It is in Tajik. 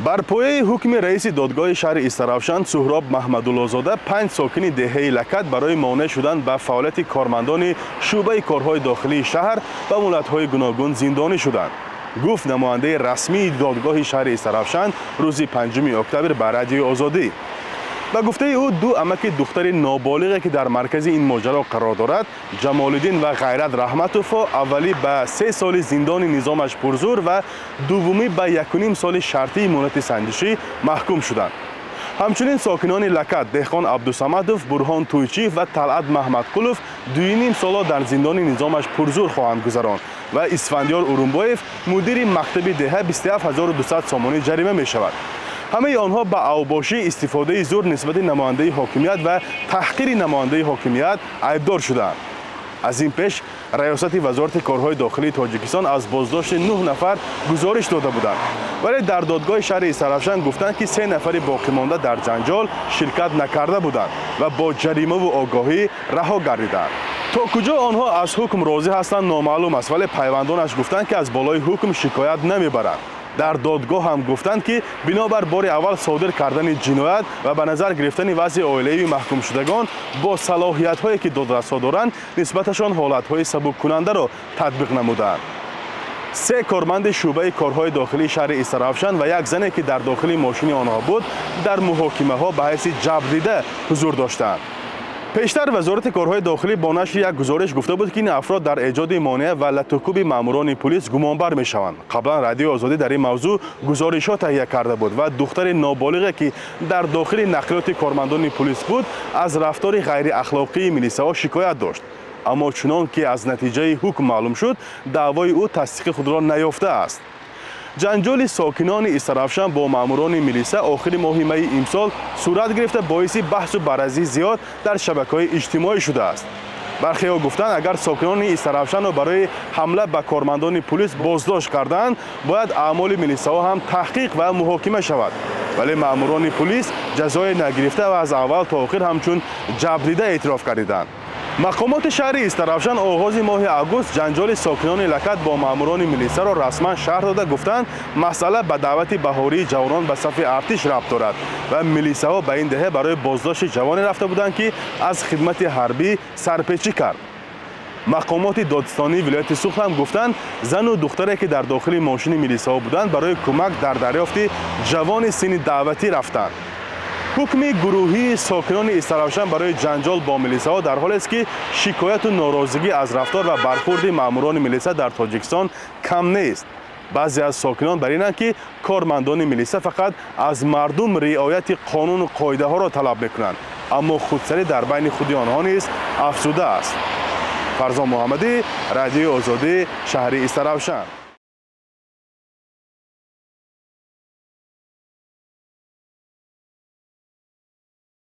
бар пояи ҳукми раиси додгоҳи шаҳри Истаравшан Суҳроб Маҳмадуллозода 5 сокини деҳаи Лакат барои монеъ шудан ба фаъолияти кормандони шуъбаи корҳои дохилии шаҳр ба муҳлатҳои гуногун зиндонӣ шуданд, гуфт намояндаи расмии додгоҳи шаҳри Истаравшан рӯзи 5 октябр ба Радиои Озодӣ. ба гуфтаи ӯ ду амаки духтари ноболиғе ки дар маркази ин моҷаро қарор дорад, Ҷамолиддин ва Ғайрат Раҳматово аввалӣ ба 3 соли зиндони низомаш пурзур ва дуввумӣ ба 1.5 соли шартии муҳлати санҷишӣ маҳкум шуданд. ҳамчунин сокинони Лакат Деҳқон Абдусамадов, Бурҳон Тӯйчиев ва Талъат Маҳмадқулов 2.5 соло дар зиндони низомаш пурзур хоҳанд гузаронд ва Исфандиёр Урумбоев мудири мактаби деҳа 27200 сомонӣ ҷарима мешавад. ҳамаи онҳо ба авбошӣ, истифодаи зур нисбати намояндаи ҳокимият ва таҳқири намояндаи ҳокимият айбдор шуданд. аз ин пеш раёсати вазорати корҳои дохилии Тоҷикистон аз боздошти 9 нафар гузориш дода буданд, вале дар додгоҳи шаҳри Истаравшан гуфтанд ки 3 нафари боқимонда дар ҷанҷол ширкат накарда буданд ва бо ҷаримаву огоҳӣ раҳо гардиданд. то куҷо онҳо аз ҳукм розӣ ҳастанд номаълум аст, вале пайвандонаш гуфтанд ки аз болои ҳукм шикоят намебаранд. дар додгоҳ ҳам гуфтанд ки бинобар бори аввал содир кардани ҷиноят ва ба назар гирифтани вазъи оилави маҳкумшудагон бо салоҳиятҳое ки додрассо доранд нисбаташон ҳолатҳои сабуккунандаро татбиқ намуданд. 3 корманди шуъбаи корҳои дохилии шаҳри Истаравшан ва як зане ки дар дохили мошини онҳо буд дар муҳокимаҳо ба ҳайси ҷабрдида ҳузур доштанд. пештар вазорати корҳои дохилӣ бо нашри як гузориш гуфта буд ки ин афрод дар эҷоди монеъ ва латӯкӯби маъмурони пулис гумонбар мешаванд. қаблан Радиои Озодӣ дар ин мавзӯъ гузоришҳо таҳия карда буд ва духтари ноболиғе ки дар дохили нақлиёти кормандони пулис буд аз рафтори ғайриахлоқии милисаҳо шикоят дошт. аммо чунон ки аз натиҷаи ҳукм маълум шуд, даъвои ӯ тасдиқи худро наёфтааст. ҷанҷоли сокинони Истаравшан бо маъмурони милиса охири моҳи майи имсол сурат гирифта боиси баҳсу баразии зиёд дар шабакаҳои иҷтимоӣ шудааст. бархеҳо гуфтанд, агар сокинони Истаравшанро барои ҳамла ба кормандони пулис боздошт карданд, бояд аъмоли милисаҳо ҳам таҳқиқ ва муҳокима шавад. вале маъмурони пулис ҷазое нагирифта ва аз аввал то охир ҳамчун ҷабрида эътироф гардиданд. мақомоти шаҳри Истаравшан оғози моҳи август ҷанҷоли сокинони Лакат бо маъмурони милисаро расман шаҳр дода гуфтанд, масъала ба даъвати баҳории ҷавонон ба сафи артиш рабт дорад ва милисаҳо ба ин деҳа барои боздошти ҷавоне рафта буданд ки аз хидмати ҳарбӣ сарпечӣ кард. мақомоти додистонии вилояти Суғд ҳам гуфтанд, зану духтаре ки дар дохили мошини милисаҳо буданд барои кӯмак дар дарёфти ҷавони синни даъватӣ рафтанд. ҳукми гурӯҳии сокинони Истаравшан барои ҷанҷол бо милисаҳо дар ҳолест ки шикояту норозигӣ аз рафтор ва бархӯрди маъмурони милиса дар Тоҷикистон кам нест. баъзе аз сокинон бар инанд ки кормандони милиса фақат аз мардум риояти қонуну қоидаҳоро талаб мекунанд, аммо худсарӣ дар байни худи онҳо низ афзуда аст. Фарзон Муҳаммадӣ, Радиои Озодӣ, шаҳри Истаравшан.